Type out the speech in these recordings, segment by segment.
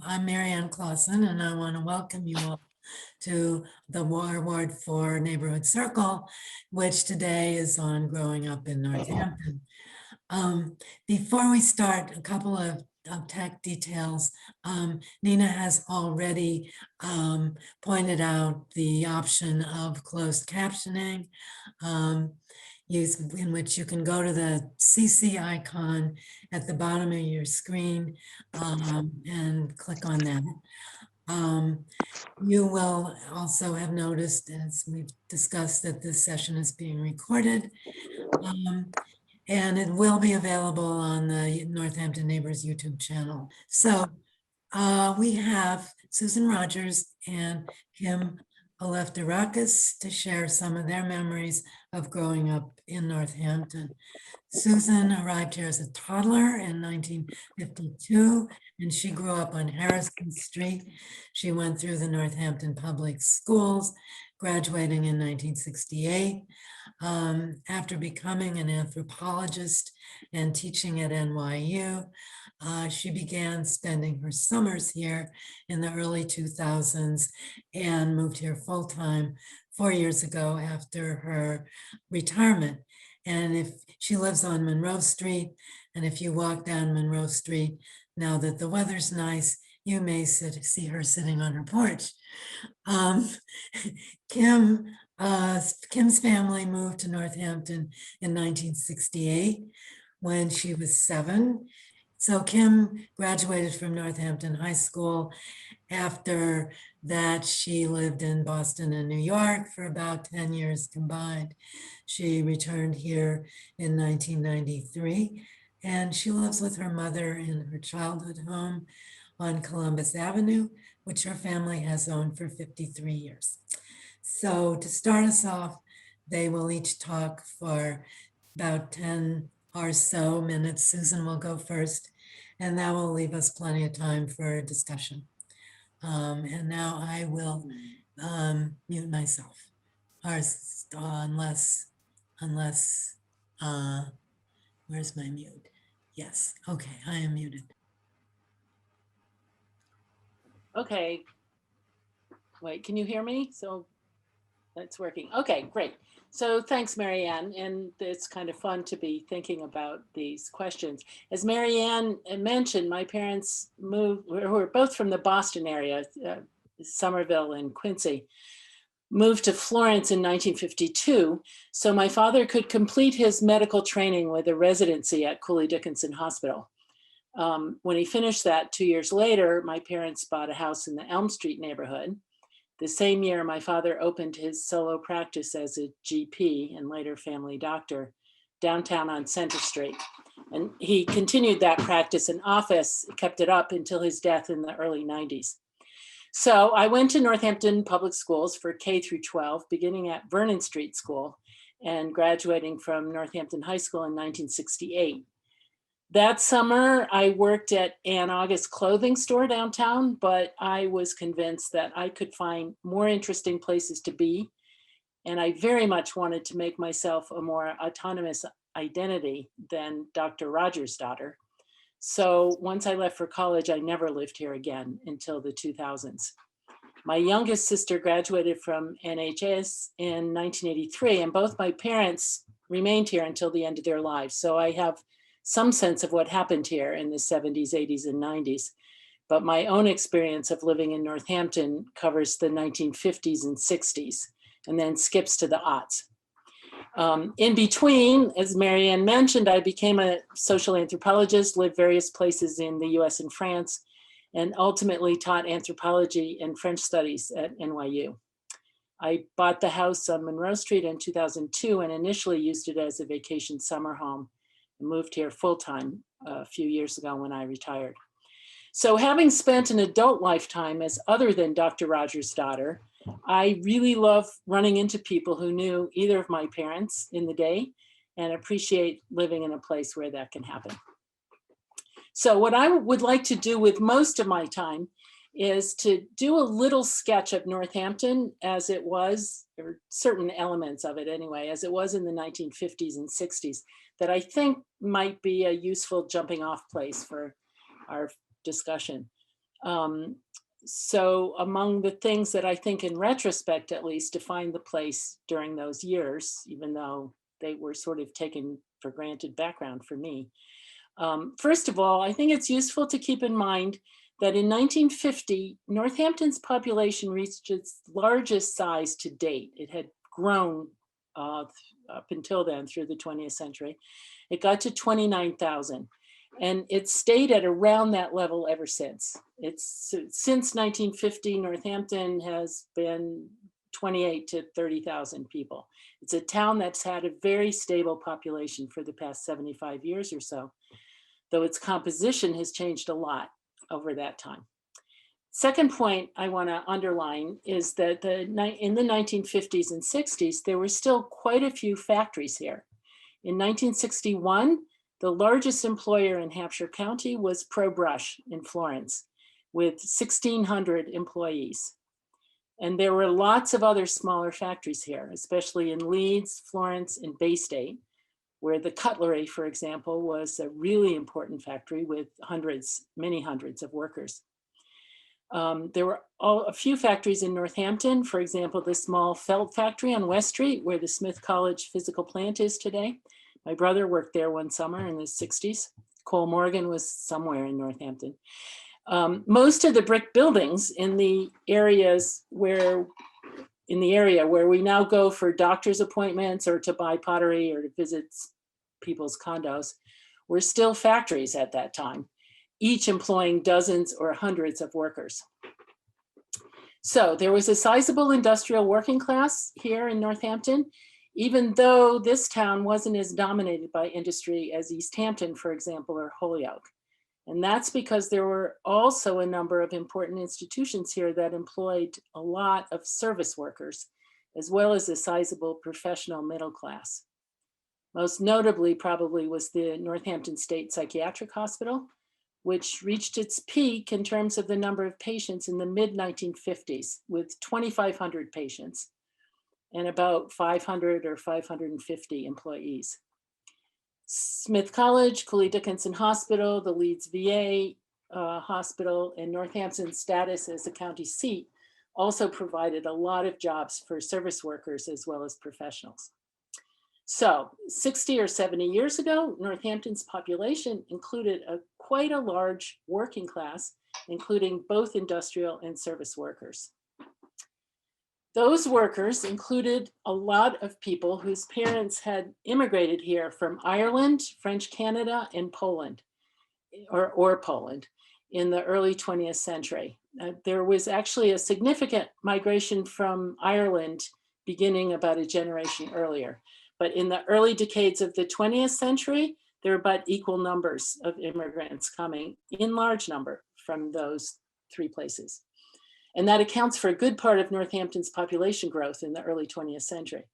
I'm Marianne Clausen, and I want to welcome you all to the award for Neighborhood Circle, which today is on growing up in Northampton. Before we start, a couple of tech details. Nina has already pointed out the option of closed captioning. In which you can go to the CC icon at the bottom of your screen and click on that. You will also have noticed, as we've discussed, that this session is being recorded. And it will be available on the Northampton Neighbors YouTube channel. So we have Susan Rogers and Kim Alefterakis to share some of their memories of growing up in Northampton. Susan arrived here as a toddler in 1952, and she grew up on Harrison Street. She went through the Northampton Public Schools, graduating in 1968. After becoming an anthropologist and teaching at NYU, she began spending her summers here in the early 2000s and moved here full-time 4 years ago after her retirement. And if she lives on Monroe Street, and if you walk down Monroe Street, now that the weather's nice, you may see her sitting on her porch. Kim's family moved to Northampton in 1968 when she was 7. So Kim graduated from Northampton High School. After that, she lived in Boston and New York for about 10 years combined. She returned here in 1993, and she lives with her mother in her childhood home on Columbus Avenue, which her family has owned for 53 years. So to start us off, they will each talk for about 10 or so minutes. Susan will go first, and that will leave us plenty of time for discussion. And now I will mute myself, or unless, where's my mute? Yes, okay, I am muted. Okay. Wait, can you hear me? So that's working. Okay, great. So thanks, Marianne. And it's kind of fun to be thinking about these questions. As Marianne mentioned, my parents were both from the Boston area, Somerville and Quincy, moved to Florence in 1952. So my father could complete his medical training with a residency at Cooley Dickinson Hospital. When he finished that 2 years later, my parents bought a house in the Elm Street neighborhood. The same year, my father opened his solo practice as a GP and later family doctor downtown on Center Street. And he continued that practice in office, kept it up until his death in the early 90s. So I went to Northampton Public Schools for K through 12, beginning at Vernon Street School and graduating from Northampton High School in 1968. That summer, I worked at Ann August clothing store downtown, but I was convinced that I could find more interesting places to be. And I very much wanted to make myself a more autonomous identity than Dr. Rogers' daughter. So once I left for college, I never lived here again until the 2000s. My youngest sister graduated from NHS in 1983, and both my parents remained here until the end of their lives. So I have some sense of what happened here in the 70s, 80s, and 90s. But my own experience of living in Northampton covers the 1950s and 60s, and then skips to the aughts. In between, as Marianne mentioned, I became a social anthropologist, lived various places in the US and France, and ultimately taught anthropology and French studies at NYU. I bought the house on Monroe Street in 2002 and initially used it as a vacation summer home. Moved here full-time a few years ago when I retired. So having spent an adult lifetime as other than Dr. Rogers' daughter, I really love running into people who knew either of my parents in the day and appreciate living in a place where that can happen. So what I would like to do with most of my time is to do a little sketch of Northampton as it was, or certain elements of it anyway, as it was in the 1950s and 60s, that I think might be a useful jumping off place for our discussion. So among the things that I think in retrospect, at least, define the place during those years, even though they were sort of taken for granted background for me. First of all, I think it's useful to keep in mind that in 1950, Northampton's population reached its largest size to date. It had grown up until then through the 20th century. It got to 29,000. And it's stayed at around that level ever since. Since 1950, Northampton has been 28 to 30,000 people. It's a town that's had a very stable population for the past 75 years or so, though its composition has changed a lot over that time. Second point I want to underline is that in the 1950s and 60s, there were still quite a few factories here. In 1961, the largest employer in Hampshire County was ProBrush in Florence, with 1,600 employees. And there were lots of other smaller factories here, especially in Leeds, Florence, and Bay State, where the cutlery, for example, was a really important factory with many hundreds of workers. There were a few factories in Northampton, for example, the small felt factory on West Street, where the Smith College physical plant is today. My brother worked there one summer in the 60s. Cole Morgan was somewhere in Northampton. Most of the brick buildings in the area where we now go for doctor's appointments or to buy pottery or to visit people's condos were still factories at that time, each employing dozens or hundreds of workers. So there was a sizable industrial working class here in Northampton, even though this town wasn't as dominated by industry as East Hampton, for example, or Holyoke. And that's because there were also a number of important institutions here that employed a lot of service workers, as well as a sizable professional middle class. Most notably probably was the Northampton State Psychiatric Hospital, which reached its peak in terms of the number of patients in the mid-1950s with 2,500 patients and about 500 or 550 employees. Smith College, Cooley Dickinson Hospital, the Leeds VA Hospital, and Northampton's status as a county seat also provided a lot of jobs for service workers as well as professionals. So 60 or 70 years ago, Northampton's population included quite a large working class, including both industrial and service workers. Those workers included a lot of people whose parents had immigrated here from Ireland, French Canada, and Poland, or Poland in the early 20th century. There was actually a significant migration from Ireland beginning about a generation earlier. But in the early decades of the 20th century, there were about equal numbers of immigrants coming in large number from those three places. And that accounts for a good part of Northampton's population growth in the early 20th century.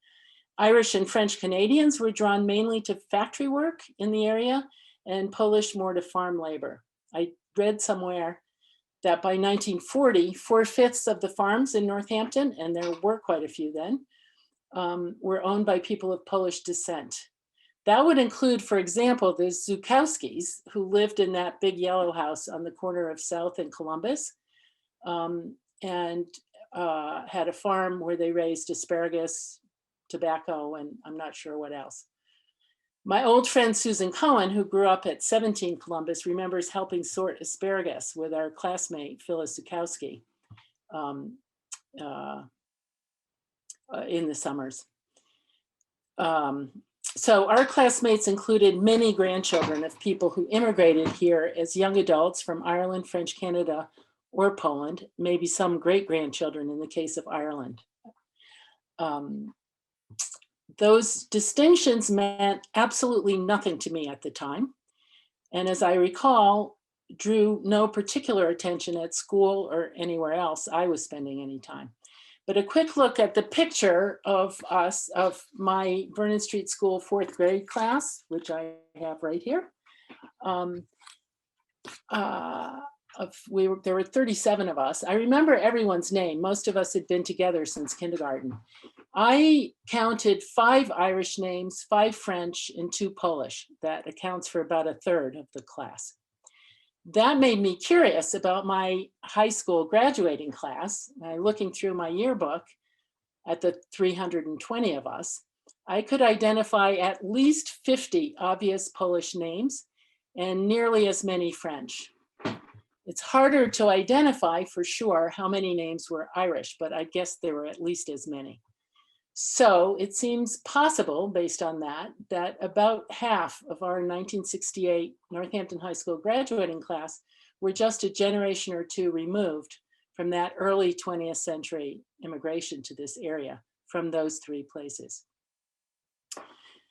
Irish and French Canadians were drawn mainly to factory work in the area and Polish more to farm labor. I read somewhere that by 1940, 4/5 of the farms in Northampton, and there were quite a few then, were owned by people of Polish descent. That would include, for example, the Zukowskis, who lived in that big yellow house on the corner of South and Columbus, and had a farm where they raised asparagus, tobacco, and I'm not sure what else. My old friend Susan Cohen, who grew up at 17 Columbus, remembers helping sort asparagus with our classmate Phyllis Zukowski in the summers. So our classmates included many grandchildren of people who immigrated here as young adults from Ireland, French Canada, or Poland, maybe some great-grandchildren in the case of Ireland. Those distinctions meant absolutely nothing to me at the time. And as I recall, drew no particular attention at school or anywhere else I was spending any time. But a quick look at the picture of us, of my Vernon Street School 4th grade class, which I have right here. There were 37 of us. I remember everyone's name. Most of us had been together since kindergarten. I counted 5 Irish names, 5 French, and 2 Polish. That accounts for about 1/3 of the class. That made me curious about my high school graduating class. Looking through my yearbook at the 320 of us, I could identify at least 50 obvious Polish names and nearly as many French. It's harder to identify for sure how many names were Irish, but I guess there were at least as many. So it seems possible, based on that, that about half of our 1968 Northampton High School graduating class were just a generation or two removed from that early 20th century immigration to this area from those three places.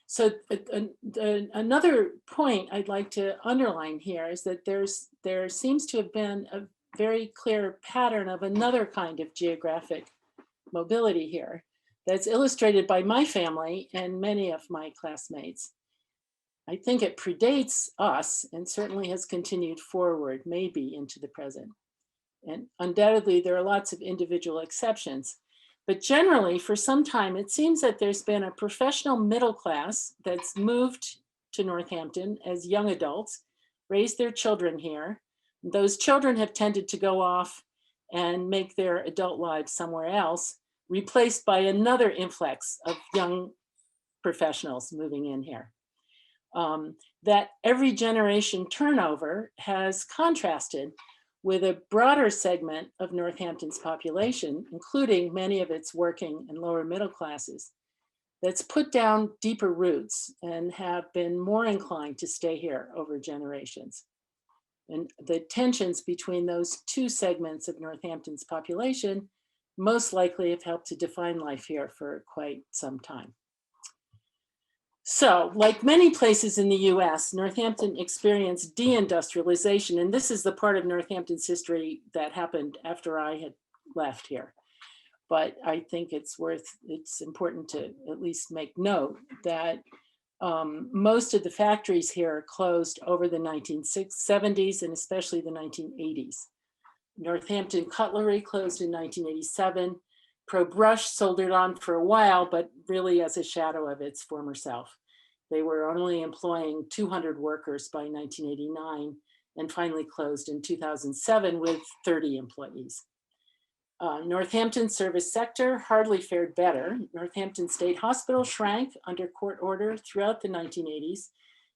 So another point I'd like to underline here is that there seems to have been a very clear pattern of another kind of geographic mobility here that's illustrated by my family and many of my classmates. I think it predates us and certainly has continued forward, maybe into the present. And undoubtedly, there are lots of individual exceptions. But generally, for some time, it seems that there's been a professional middle class that's moved to Northampton as young adults, raised their children here. Those children have tended to go off and make their adult lives somewhere else, replaced by another influx of young professionals moving in here. That every generation turnover has contrasted with a broader segment of Northampton's population, including many of its working and lower middle classes, that's put down deeper roots and have been more inclined to stay here over generations. And the tensions between those two segments of Northampton's population most likely have helped to define life here for quite some time. So, like many places in the US, Northampton experienced deindustrialization, and this is the part of Northampton's history that happened after I had left here. But I think it's important to at least make note that most of the factories here closed over the 1970s and especially the 1980s. Northampton Cutlery closed in 1987. Pro Brush soldiered on for a while, but really as a shadow of its former self. They were only employing 200 workers by 1989 and finally closed in 2007 with 30 employees. Northampton service sector hardly fared better. Northampton State Hospital shrank under court order throughout the 1980s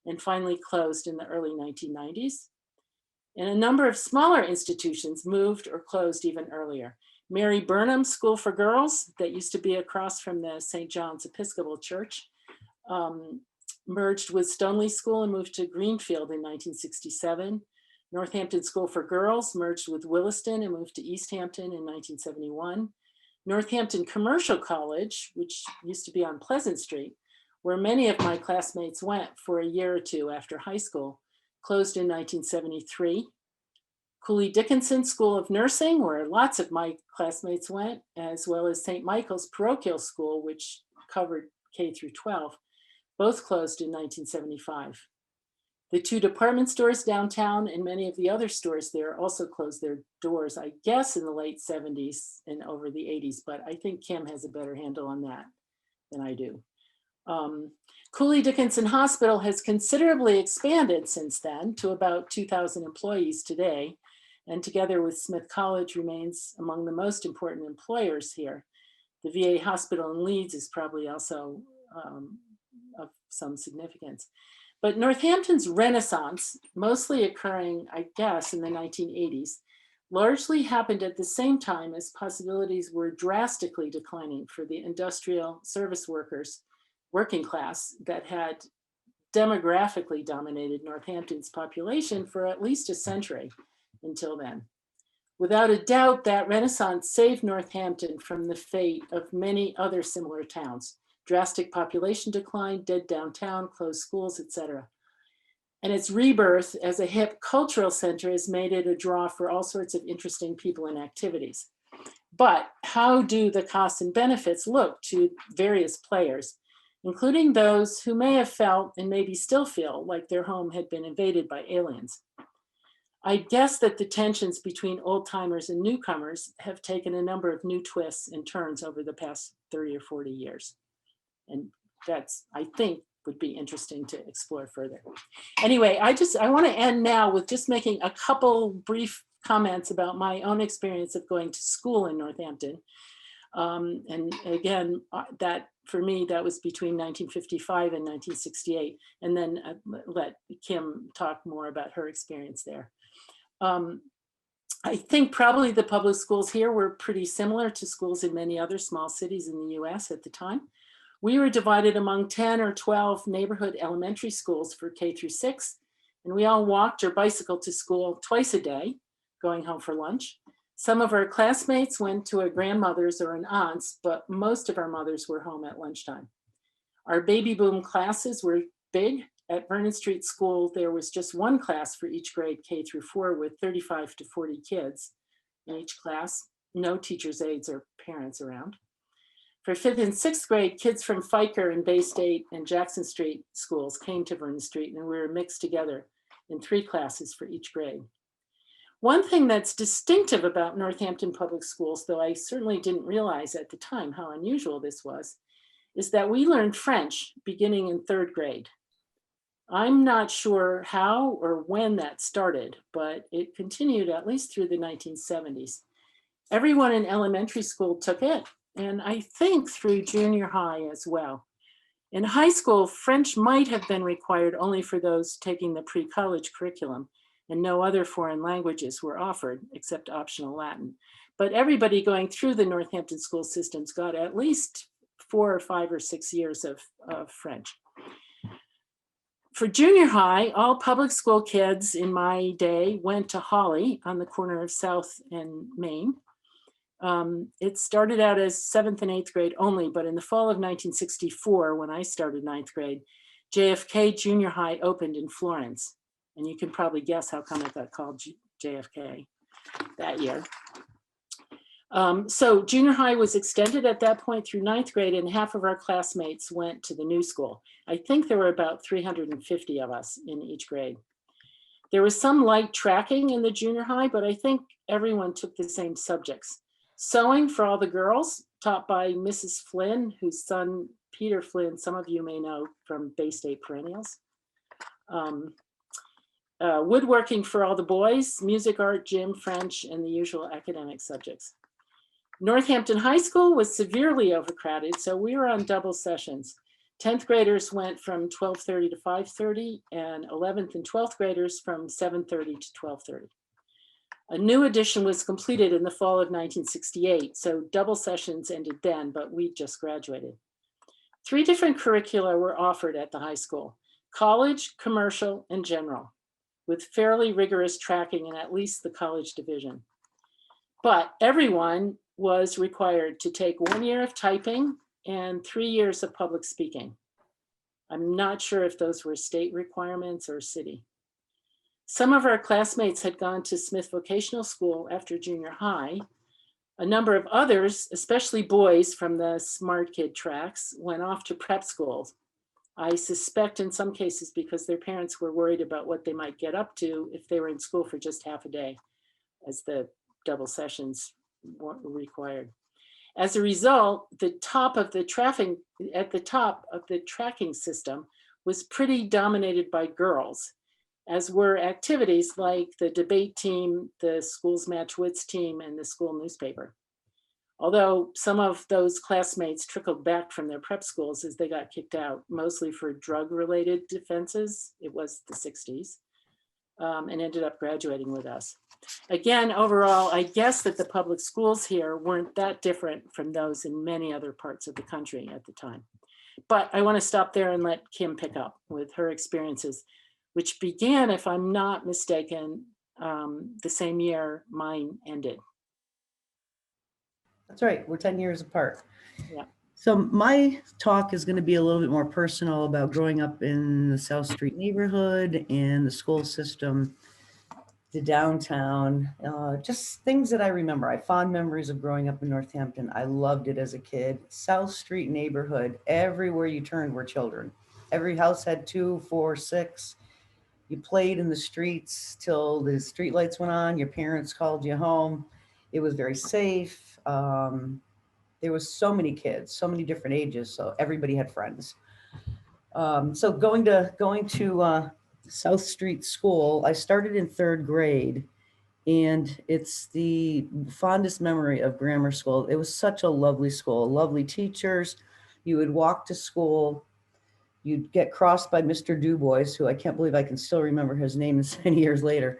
and finally closed in the early 1990s. And a number of smaller institutions moved or closed even earlier. Mary Burnham School for Girls, that used to be across from the St. John's Episcopal Church, merged with Stoneleigh School and moved to Greenfield in 1967. Northampton School for Girls merged with Williston and moved to East Hampton in 1971. Northampton Commercial College, which used to be on Pleasant Street, where many of my classmates went for a year or two after high school, closed in 1973. Cooley Dickinson School of Nursing, where lots of my classmates went, as well as St. Michael's Parochial School, which covered K through 12, both closed in 1975. The two department stores downtown and many of the other stores there also closed their doors, I guess, in the late 70s and over the 80s, but I think Kim has a better handle on that than I do. Cooley Dickinson Hospital has considerably expanded since then to about 2,000 employees today, and together with Smith College remains among the most important employers here. The VA hospital in Leeds is probably also of some significance. But Northampton's renaissance, mostly occurring, I guess, in the 1980s, largely happened at the same time as possibilities were drastically declining for the industrial service workers, working class, that had demographically dominated Northampton's population for at least a century until then. Without a doubt, that renaissance saved Northampton from the fate of many other similar towns. Drastic population decline, dead downtown, closed schools, etc. And its rebirth as a hip cultural center has made it a draw for all sorts of interesting people and activities. But how do the costs and benefits look to various players, including those who may have felt and maybe still feel like their home had been invaded by aliens? I guess that the tensions between old timers and newcomers have taken a number of new twists and turns over the past 30 or 40 years. And that's, I think, would be interesting to explore further. Anyway, I want to end now with just making a couple brief comments about my own experience of going to school in Northampton. And again, that for me, that was between 1955 and 1968. And then let Kim talk more about her experience there. I think probably the public schools here were pretty similar to schools in many other small cities in the US at the time. We were divided among 10 or 12 neighborhood elementary schools for K through 6, and we all walked or bicycled to school twice a day, going home for lunch. Some of our classmates went to a grandmother's or an aunt's, but most of our mothers were home at lunchtime. Our baby boom classes were big. At Vernon Street School, there was just one class for each grade K through 4 with 35 to 40 kids in each class, no teachers' aides or parents around. For 5th and 6th grade, kids from Fiker and Bay State and Jackson Street schools came to Vernon Street, and we were mixed together in 3 classes for each grade. One thing that's distinctive about Northampton Public Schools, though I certainly didn't realize at the time how unusual this was, is that we learned French beginning in 3rd grade. I'm not sure how or when that started, but it continued at least through the 1970s. Everyone in elementary school took it, and I think through junior high as well. In high school, French might have been required only for those taking the pre-college curriculum, and no other foreign languages were offered except optional Latin. But everybody going through the Northampton school systems got at least 4 or 5 or 6 years of French. For junior high, all public school kids in my day went to Holly on the corner of South and Main. It started out as 7th and 8th grade only, but in the fall of 1964, when I started 9th grade, JFK Junior High opened in Florence. And you can probably guess how come it got called JFK that year. So junior high was extended at that point through 9th grade, and half of our classmates went to the new school. I think there were about 350 of us in each grade. There was some light tracking in the junior high, but I think everyone took the same subjects. Sewing for all the girls, taught by Mrs. Flynn, whose son, Peter Flynn, some of you may know from Bay State Perennials. Woodworking for all the boys, music, art, gym, French, and the usual academic subjects. Northampton High School was severely overcrowded, so we were on double sessions. 10th graders went from 12:30 to 5:30, and 11th and 12th graders from 7:30 to 12:30. A new edition was completed in the fall of 1968, so double sessions ended then, but we just graduated. 3 different curricula were offered at the high school: college, commercial, and general, with fairly rigorous tracking in at least the college division. But everyone was required to take 1 year of typing and 3 years of public speaking. I'm not sure if those were state requirements or city. Some of our classmates had gone to Smith Vocational School after junior high. A number of others, especially boys from the Smart Kid tracks, went off to prep schools. I suspect in some cases because their parents were worried about what they might get up to if they were in school for just half a day, as the double sessions were required. As a result, at the top of the tracking system was pretty dominated by girls, as were activities like the debate team, the school's match wits team, and the school newspaper. Although some of those classmates trickled back from their prep schools as they got kicked out, mostly for drug-related offenses, it was the 60s, and ended up graduating with us. Again, overall, I guess that the public schools here weren't that different from those in many other parts of the country at the time. But I want to stop there and let Kim pick up with her experiences, which began, if I'm not mistaken, the same year mine ended. That's right. We're 10 years apart. Yeah. So my talk is going to be a little bit more personal about growing up in the South Street neighborhood and the school system, the downtown, just things that I remember. I have fond memories of growing up in Northampton. I loved it as a kid. South Street neighborhood, everywhere you turned were children. Every house had 2, 4, 6. You played in the streets till the street lights went on. Your parents called you home. It was very safe. There was so many kids, so many different ages, so everybody had friends. So going to South Street School, I started in third grade, and it's the fondest memory of grammar school. It was such a lovely school, lovely teachers. You would walk to school, you'd get crossed by Mr. Dubois, who I can't believe I can still remember his name this many years later.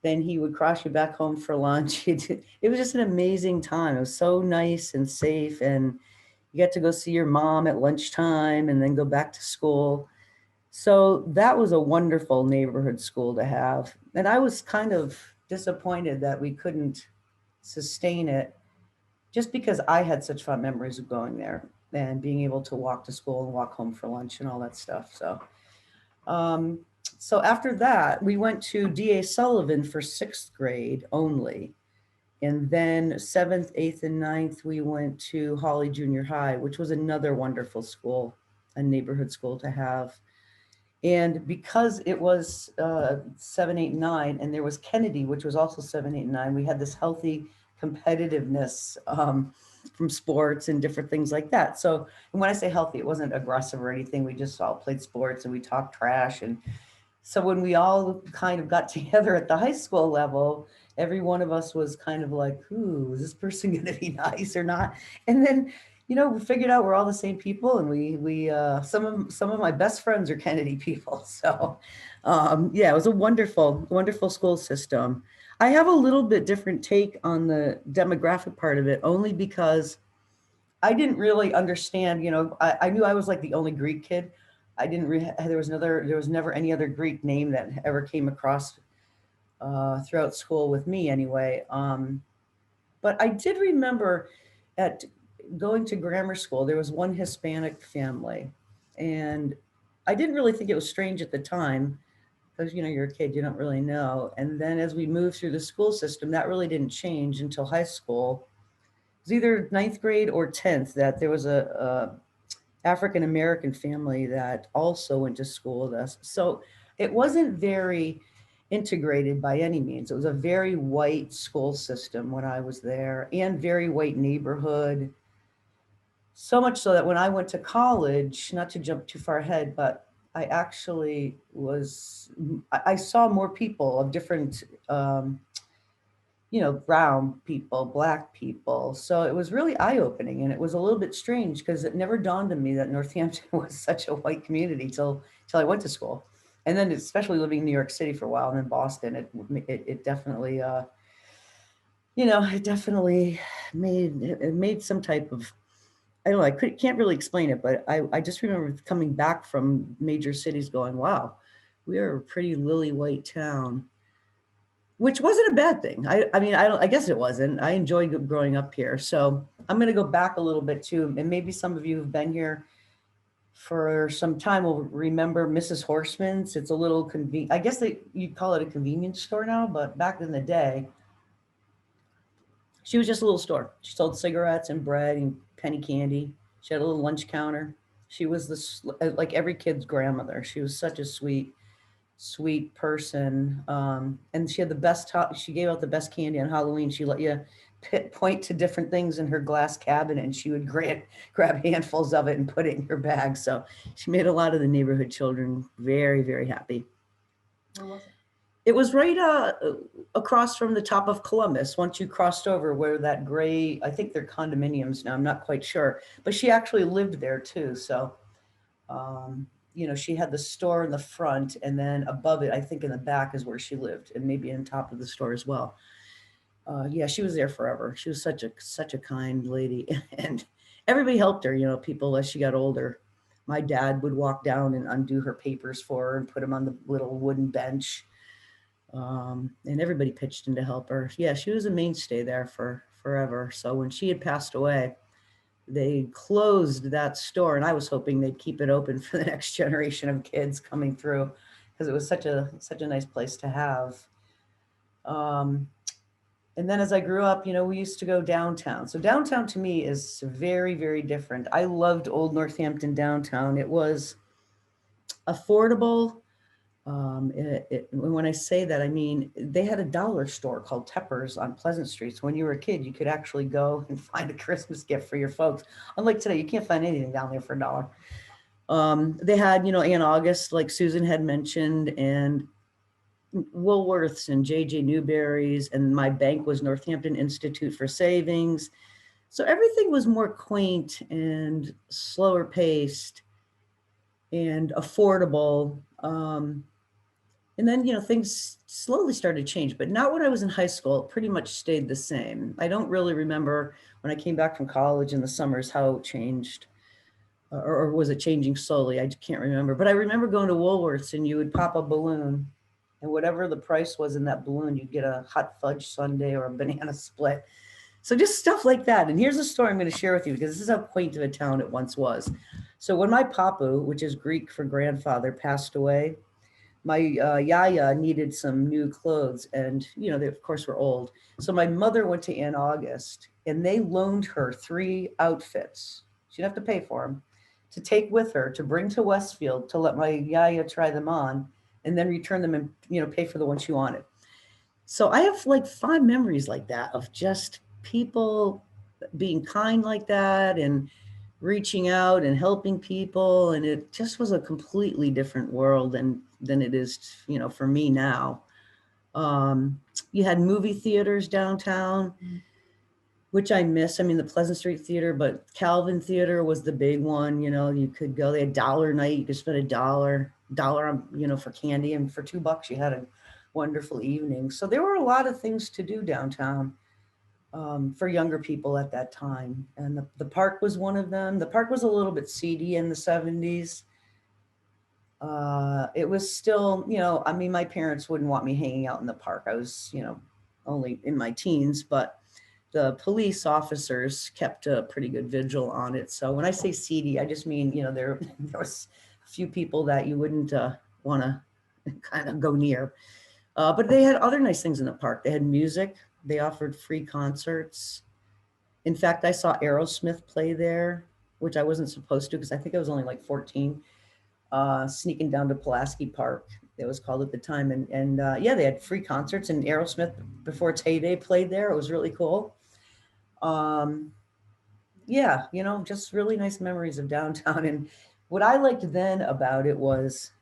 Then he would cross you back home for lunch. It was just an amazing time. It was so nice and safe, and you get to go see your mom at lunchtime and then go back to school. So that was a wonderful neighborhood school to have. And I was kind of disappointed that we couldn't sustain it just because I had such fun memories of going there and being able to walk to school and walk home for lunch and all that stuff. Um, so after that, we went to D.A. Sullivan for sixth grade only. And then seventh, eighth, and ninth, we went to Holly Junior High, which was another wonderful school, a neighborhood school to have. And because it was 7, 8, 9, and there was Kennedy, which was also 7, 8, 9, we had this healthy competitiveness from sports and different things like that. So and when I say healthy, it wasn't aggressive or anything. We just all played sports and we talked trash. And so when we all kind of got together at the high school level, every one of us was kind of like, ooh, is this person going to be nice or not? And then we figured out we're all the same people, and we some of my best friends are Kennedy people. So yeah, it was a wonderful school system. I have a little bit different take on the demographic part of it, only because I didn't really understand. I knew I was like the only Greek kid. I didn't there was never any other Greek name that ever came across throughout school with me anyway. But I did remember at going to grammar school, there was one Hispanic family, and I didn't really think it was strange at the time because you're a kid, you don't really know. And then as we moved through the school system, that really didn't change until high school. It was either ninth grade or 10th that there was a African American family that also went to school with us. So it wasn't very integrated by any means. It was a very white school system when I was there, and very white neighborhood. So much so that when I went to college, not to jump too far ahead, but I actually I saw more people of different, brown people, black people. So it was really eye-opening, and it was a little bit strange because it never dawned on me that Northampton was such a white community till I went to school. And then especially living in New York City for a while and then Boston, it definitely, it definitely made some type of, I don't know, can't really explain it, but I just remember coming back from major cities going, wow, we are a pretty lily white town, which wasn't a bad thing. I guess it wasn't. I enjoyed growing up here. So I'm going to go back a little bit too. And maybe some of you who've been here for some time will remember Mrs. Horseman's. It's a little convenient. I guess you'd call it a convenience store now, but back in the day, she was just a little store. She sold cigarettes and bread and penny candy. She had a little lunch counter. She was like every kid's grandmother. She was such a sweet person. And she had she gave out the best candy on Halloween. She let you point to different things in her glass cabinet, and she would grab handfuls of it and put it in your bag. So she made a lot of the neighborhood children very, very happy. Where was it? It was right across from the top of Columbus. Once you crossed over where that gray, I think they're condominiums now, I'm not quite sure, but she actually lived there too. So, she had the store in the front, and then above it, I think in the back is where she lived, and maybe on top of the store as well. Yeah, she was there forever. She was such a kind lady, and everybody helped her, people as she got older. My dad would walk down and undo her papers for her and put them on the little wooden bench. And everybody pitched in to help her. Yeah, she was a mainstay there for forever. So when she had passed away, they closed that store, and I was hoping they'd keep it open for the next generation of kids coming through, because it was such a nice place to have. And then as I grew up, we used to go downtown. So downtown to me is very, very different. I loved old Northampton downtown. It was affordable. When I say that, I mean, they had a dollar store called Tepper's on Pleasant Street. So when you were a kid, you could actually go and find a Christmas gift for your folks. Unlike today, you can't find anything down there for $1. They had, Aunt August, like Susan had mentioned, and Woolworths and JJ Newberry's, and my bank was Northampton Institute for Savings. So everything was more quaint and slower paced and affordable. And then, things slowly started to change, but not when I was in high school. It pretty much stayed the same. I don't really remember when I came back from college in the summers how it changed, or was it changing slowly? I can't remember. But I remember going to Woolworths and you would pop a balloon, and whatever the price was in that balloon, you'd get a hot fudge sundae or a banana split. So just stuff like that. And here's a story I'm going to share with you because this is how quaint of a town it once was. So when my papu, which is Greek for grandfather, passed away, my yaya needed some new clothes, and they of course were old. So my mother went to Aunt August and they loaned her 3 outfits. She'd have to pay for them to take with her to bring to Westfield to let my yaya try them on and then return them and pay for the one she wanted. So I have like fond memories like that of just people being kind like that and reaching out and helping people, and it just was a completely different world than it is for me now. You had movie theaters downtown, which I miss. I mean, the Pleasant Street Theater, but Calvin Theater was the big one. You could go. They had dollar night. You could spend $1 on for candy, and for $2 you had a wonderful evening. So there were a lot of things to do downtown. For younger people at that time. And the park was one of them. The park was a little bit seedy in the 70s. It was still, I mean, my parents wouldn't want me hanging out in the park. I was, only in my teens, but the police officers kept a pretty good vigil on it. So when I say seedy, I just mean, there was a few people that you wouldn't want to kind of go near. But they had other nice things in the park. They had music. They offered free concerts. In fact, I saw Aerosmith play there, which I wasn't supposed to because I think I was only like 14, sneaking down to Pulaski Park, it was called at the time. And yeah, they had free concerts, and Aerosmith, before its heyday, played there. It was really cool. Yeah, just really nice memories of downtown. And what I liked then about it was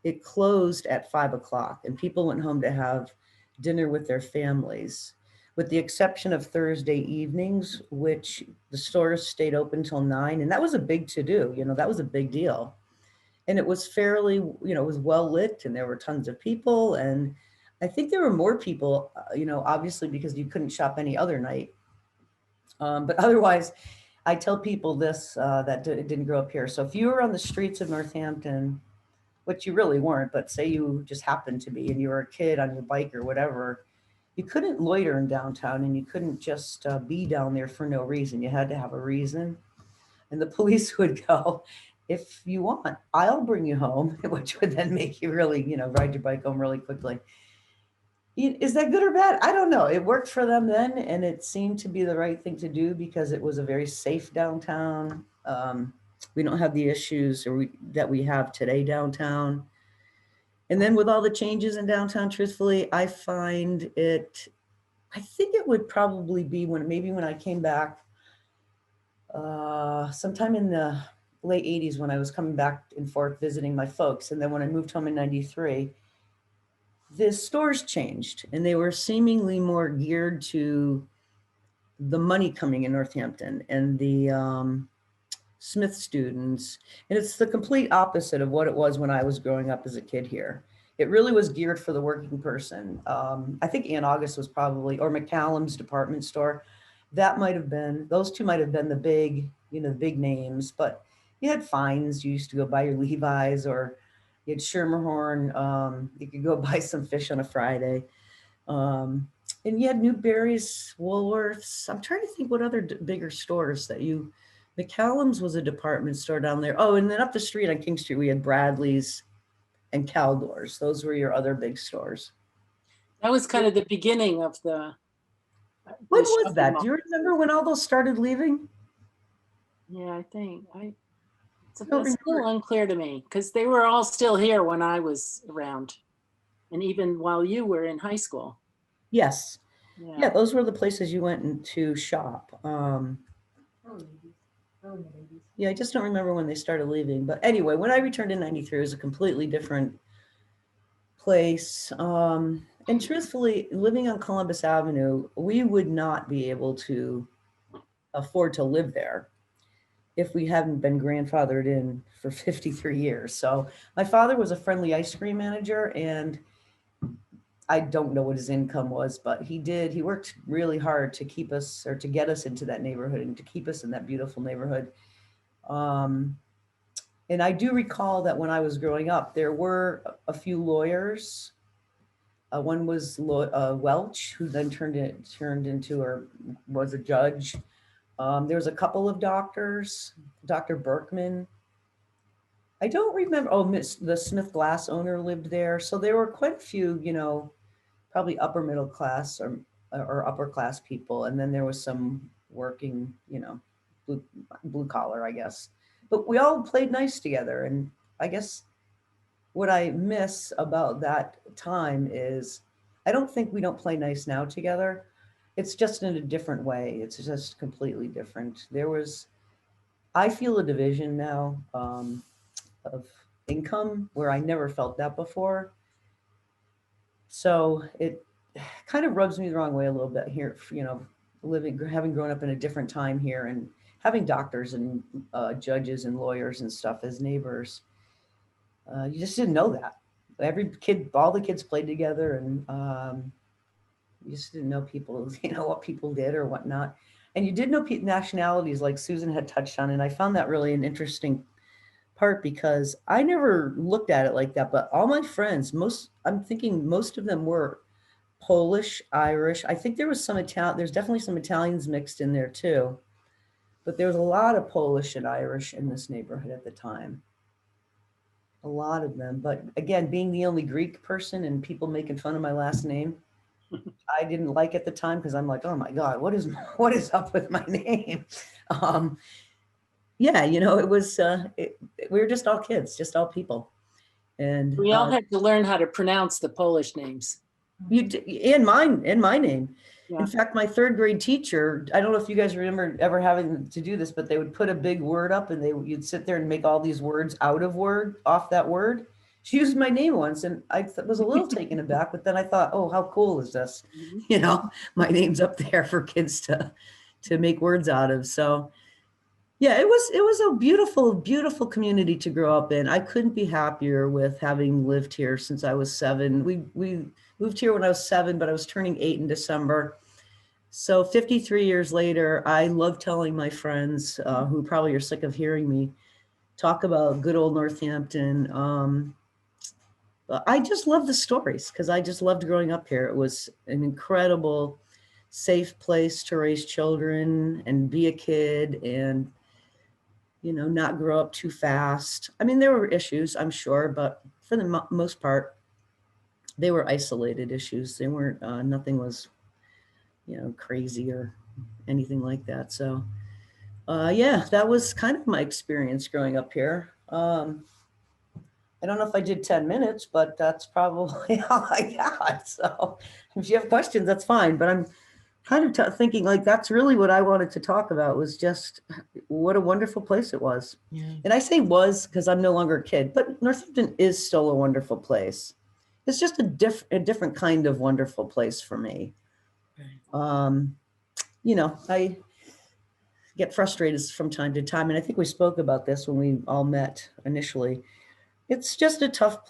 it closed at 5 o'clock and people went home to have dinner with their families, with the exception of Thursday evenings, which the stores stayed open till 9. And that was a big to do, that was a big deal. And it was fairly, it was well lit and there were tons of people. And I think there were more people, obviously because you couldn't shop any other night. But otherwise, I tell people this, that didn't grow up here. So if you were on the streets of Northampton, which you really weren't, but say you just happened to be and you were a kid on your bike or whatever, you couldn't loiter in downtown and you couldn't just be down there for no reason. You had to have a reason. And the police would go, if you want, I'll bring you home, which would then make you really, ride your bike home really quickly. Is that good or bad? I don't know. It worked for them then, and it seemed to be the right thing to do because it was a very safe downtown. We don't have the issues that we have today downtown. And then with all the changes in downtown, truthfully, I think it would probably be when I came back sometime in the late 80s when I was coming back and forth visiting my folks. And then when I moved home in 93, the stores changed and they were seemingly more geared to the money coming in Northampton and the Smith students. And it's the complete opposite of what it was when I was growing up as a kid here. It really was geared for the working person. I think Aunt August was probably, or McCallum's department store. Those two might have been the big, big names, but you had Fines. You used to go buy your Levi's, or you had Schermerhorn. You could go buy some fish on a Friday. And you had Newberry's, Woolworths. I'm trying to think what other bigger stores McCallum's was a department store down there. Oh, and then up the street on King Street, we had Bradley's and Caldor's. Those were your other big stores. That was kind of the beginning of the. When was that? Do you remember when all those started leaving? Yeah, I think it's don't still unclear to me because they were all still here when I was around, and even while you were in high school. Yes. Yeah, those were the places you went to shop. Yeah, I just don't remember when they started leaving. But anyway, when I returned in 93, it was a completely different place. And truthfully, living on Columbus Avenue, we would not be able to afford to live there if we hadn't been grandfathered in for 53 years. So my father was a friendly ice cream manager, and I don't know what his income was, but he worked really hard to keep us, or to get us into that neighborhood and to keep us in that beautiful neighborhood. Um, and I do recall that when I was growing up, there were a few lawyers. One was Welch, who then turned into, or was a judge. There was a couple of doctors, Dr. Berkman. I don't remember. Oh, the Smith Glass owner lived there. So there were quite a few, probably upper middle class or upper class people. And then there was some working, blue collar, I guess. But we all played nice together. And I guess what I miss about that time is I don't think we don't play nice now together. It's just in a different way. It's just completely different. I feel a division now of income where I never felt that before. So it kind of rubs me the wrong way a little bit here, having grown up in a different time here and having doctors and judges and lawyers and stuff as neighbors. You just didn't know that. All the kids played together, and you just didn't know people, what people did or whatnot. And you did know nationalities, like Susan had touched on, and I found that really an interesting part because I never looked at it like that. But all my friends, I'm thinking most of them were Polish, Irish. I think there was some Italian. There's definitely some Italians mixed in there too, but there was a lot of Polish and Irish in this neighborhood at the time. A lot of them. But again, being the only Greek person and people making fun of my last name, I didn't like at the time because I'm like, oh my God, what is up with my name? Yeah, it was, we were just all kids, just all people. And We all had to learn how to pronounce the Polish names. in my name. Yeah. In fact, my third grade teacher, I don't know if you guys remember ever having to do this, but they would put a big word up and you'd sit there and make all these words off that word. She used my name once and I was a little taken aback, but then I thought, oh, how cool is this? Mhm. My name's up there for kids to make words out of. So yeah, it was a beautiful, beautiful community to grow up in. I couldn't be happier with having lived here since I was 7. We moved here when I was 7, but I was turning 8 in December. So 53 years later, I love telling my friends who probably are sick of hearing me talk about good old Northampton. But I just love the stories because I just loved growing up here. It was an incredible, safe place to raise children and be a kid and not grow up too fast. I mean, there were issues, I'm sure, but for the most part, they were isolated issues. They weren't, nothing was, crazy or anything like that. So, yeah, that was kind of my experience growing up here. I don't know if I did 10 minutes, but that's probably all I got. So if you have questions, that's fine. But I'm kind of thinking like that's really what I wanted to talk about was just what a wonderful place it was. Yeah. And I say was because I'm no longer a kid, but Northampton is still a wonderful place. It's just a different kind of wonderful place for me. Right. I get frustrated from time to time. And I think we spoke about this when we all met initially. It's just a tough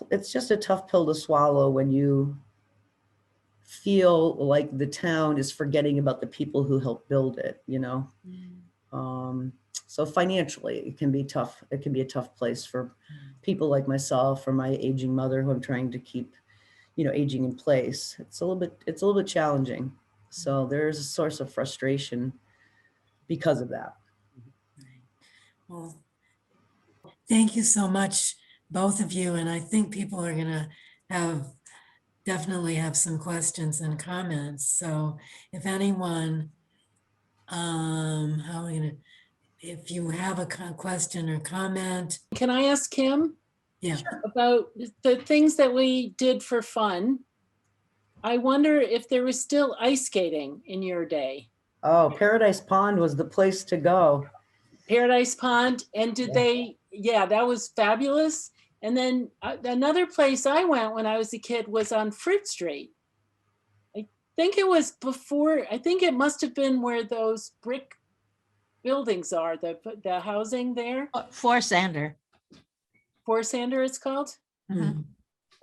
pill to swallow when you feel like the town is forgetting about the people who helped build it, So financially, it can be tough. It can be a tough place for people like myself or my aging mother who I'm trying to keep, aging in place. It's a little bit challenging. So there's a source of frustration because of that. Well, thank you so much, both of you. And I think people are going to definitely have some questions and comments. So if anyone, if you have a question or comment. Can I ask Kim? Yeah. About the things that we did for fun? I wonder if there was still ice skating in your day. Oh, Paradise Pond was the place to go. Paradise Pond. And did Yeah. they, yeah, that was fabulous. And then another place I went when I was a kid was on Fruit Street. I think it was before, I think it must have been where those brick buildings are, the housing there. For Sander. For Sander it's called. Mhm.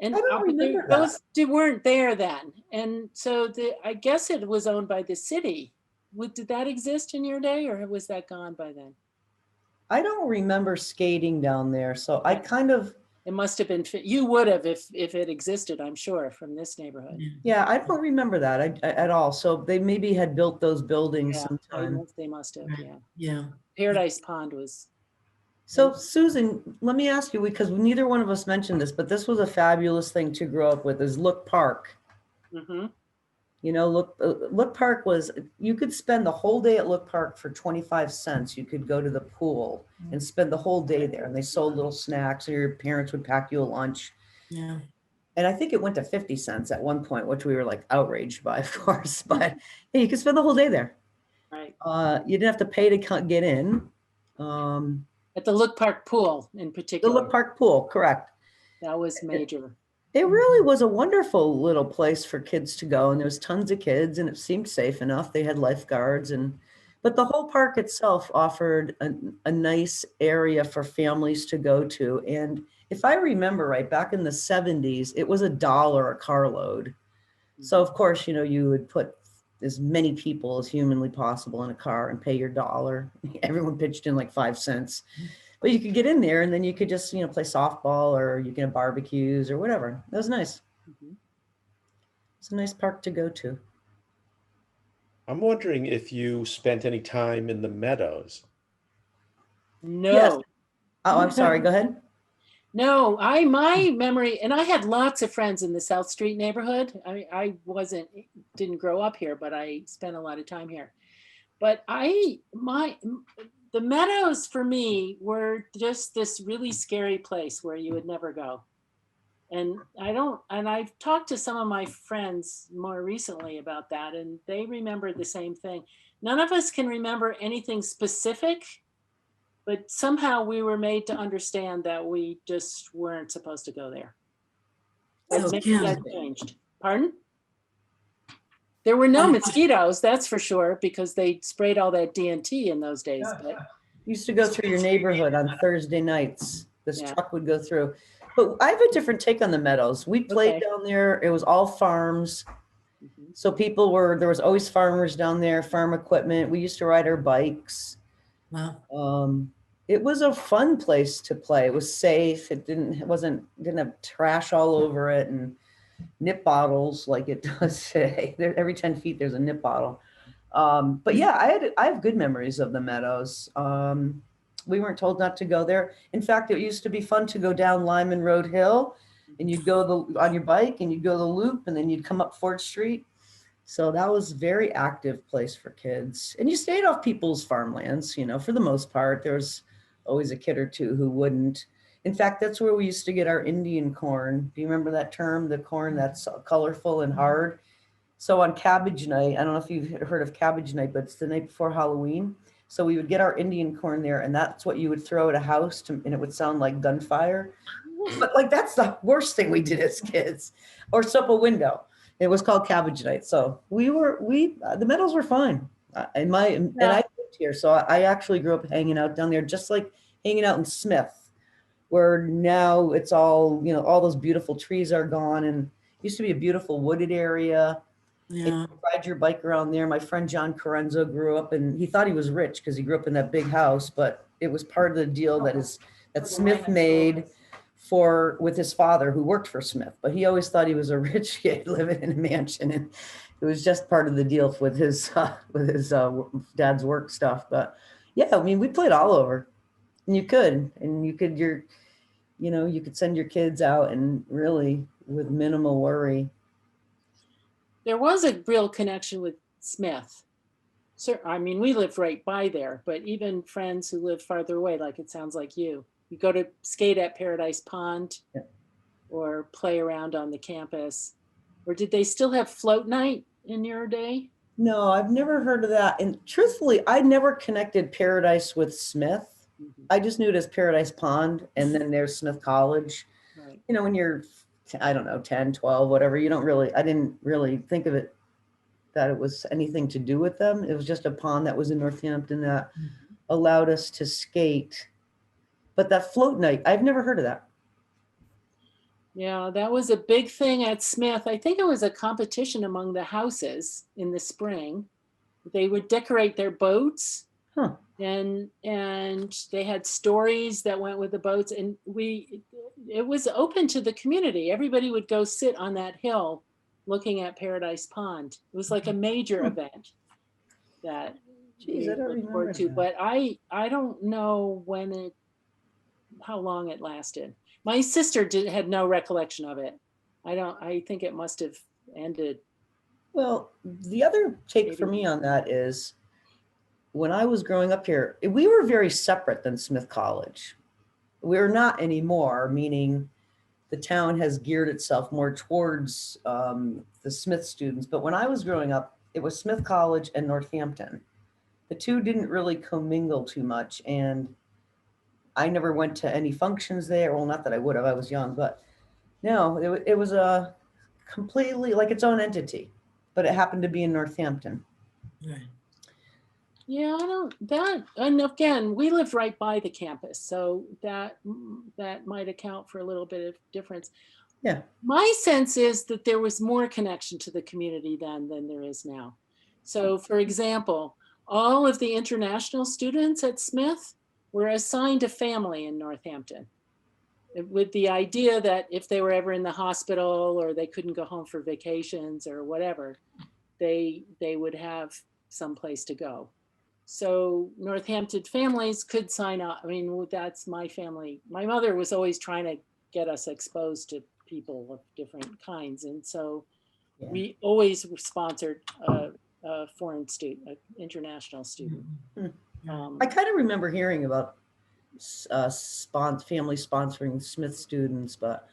And I don't but remember that. those weren't there then. And so I guess it was owned by the city. Did that exist in your day or was that gone by then? I don't remember skating down there, so I kind of, It must have been, you would have if it existed, I'm sure, from this neighborhood. yeah, I don't remember that at all. So they maybe had built those buildings Yeah, sometime. they must have, Right. yeah. Yeah. Paradise Pond was, So Susan, let me ask you, because neither one of us mentioned this, but this was a fabulous thing to grow up with, is Look Park. mhm. You know, Look Park was, you could spend the whole day at Look Park for 25 cents. You could go to the pool and spend the whole day there. And they sold little snacks, or your parents would pack you a lunch. Yeah. And I think it went to 50 cents at one point, which we were like outraged by, of course. But hey, you could spend the whole day there. Right. You didn't have to pay to get in. At the Look Park pool in The particular, Look Park pool, correct. that was major. It really was a wonderful little place for kids to go, and there was tons of kids, and it seemed safe enough. They had lifeguards, but the whole park itself offered a nice area for families to go to. And if I remember right, back in the 70s, it was $1 a carload. So of course, you know, you would put as many people as humanly possible in a car and pay your $1. Everyone pitched in like 5 cents. But you could get in there and then you could just, you know, play softball, or you can have barbecues or whatever. That was nice. Mhm. It's a nice park to go to. I'm wondering if you spent any time in the meadows. No. Yes. Oh, I'm sorry. Go ahead. No, my memory, and I had lots of friends in the South Street neighborhood. I didn't grow up here, but I spent a lot of time here. But the meadows for me were just this really scary place where you would never go. And I've talked to some of my friends more recently about that, and they remember the same thing. None of us can remember anything specific, but somehow we were made to understand that we just weren't supposed to go there. But So, maybe Kim, that changed. Pardon? There were no mosquitoes, that's for sure, because they sprayed all that DNT in those days. But Used to go through your neighborhood on Thursday nights. This Yeah. truck would go through. But I have a different take on the meadows. We played Okay. down there. It was all farms. Mhm. So there was always farmers down there, farm equipment. We used to ride our bikes. wow. It was a fun place to play. It was safe. Didn't have trash all over it and nip bottles like it does today. Every 10 feet there's a nip bottle. But yeah, I have good memories of the meadows. We weren't told not to go there. In fact, it used to be fun to go down Lyman Road Hill, and you'd go on your bike and you'd go the loop, and then you'd come up Fort Street. So that was a very active place for kids. And you stayed off people's farmlands, you know, for the most part. There was always a kid or two who wouldn't. In fact, that's where we used to get our Indian corn. Do you remember that term? The corn that's colorful and hard. So on Cabbage Night, I don't know if you've heard of Cabbage Night, but it's the night before Halloween. So we would get our Indian corn there, and that's what you would throw at a house, and it would sound like gunfire. But like, that's the worst thing we did as kids, or up a window. It was called Cabbage Night. So the meadows were fine. And I lived here, so I actually grew up hanging out down there, just like hanging out in Smith, where now it's all, you know, all those beautiful trees are gone, and it used to be a beautiful wooded area. Yeah. Ride your bike around there. My friend John Corenzo grew up, and he thought he was rich because he grew up in that big house, but it was part of the deal that Smith made with his father, who worked for Smith. But he always thought he was a rich kid living in a mansion, and it was just part of the deal with his dad's work stuff. But yeah, I mean, we played all over, and you could send your kids out and really with minimal worry. there was a real connection with Smith. So, I mean, we lived right by there, but even friends who live farther away, like it sounds like you go to skate at Paradise Pond, Yeah. or play around on the campus. Or did they still have float night in your day? No, I've never heard of that. And truthfully, I never connected Paradise with Smith. Mhm. I just knew it as Paradise Pond, and then there's Smith College. Right. You know, when you're, I don't know, 10, 12, whatever, I didn't really think of it that it was anything to do with them. It was just a pond that was in Northampton that allowed us to skate. But that float night, I've never heard of that. Yeah, that was a big thing at Smith. I think it was a competition among the houses in the spring. They would decorate their boats, Huh. and they had stories that went with the boats, and it was open to the community. Everybody would go sit on that hill looking at Paradise Pond. It was like a major event that Geez, we I don't look remember forward to, that. but I don't know how long it lasted. My sister had no recollection of it. I think it must have ended. Well, the other take for me on that is when I was growing up here, we were very separate than Smith College. We're not anymore, meaning the town has geared itself more towards the Smith students. But when I was growing up, it was Smith College and Northampton. The two didn't really commingle too much. And I never went to any functions there. Well, not that I would have, I was young, but no, it was a completely like its own entity, but it happened to be in Northampton. Right. Yeah, and again, we live right by the campus, so that might account for a little bit of difference. Yeah. My sense is that there was more connection to the community then than there is now. So for example, all of the international students at Smith were assigned a family in Northampton, with the idea that if they were ever in the hospital or they couldn't go home for vacations or whatever, they would have some place to go. So Northampton families could sign up. I mean, that's my family. My mother was always trying to get us exposed to people of different kinds. And so Yeah. we always sponsored a foreign student, an international student. I kind of remember hearing about family sponsoring Smith students, but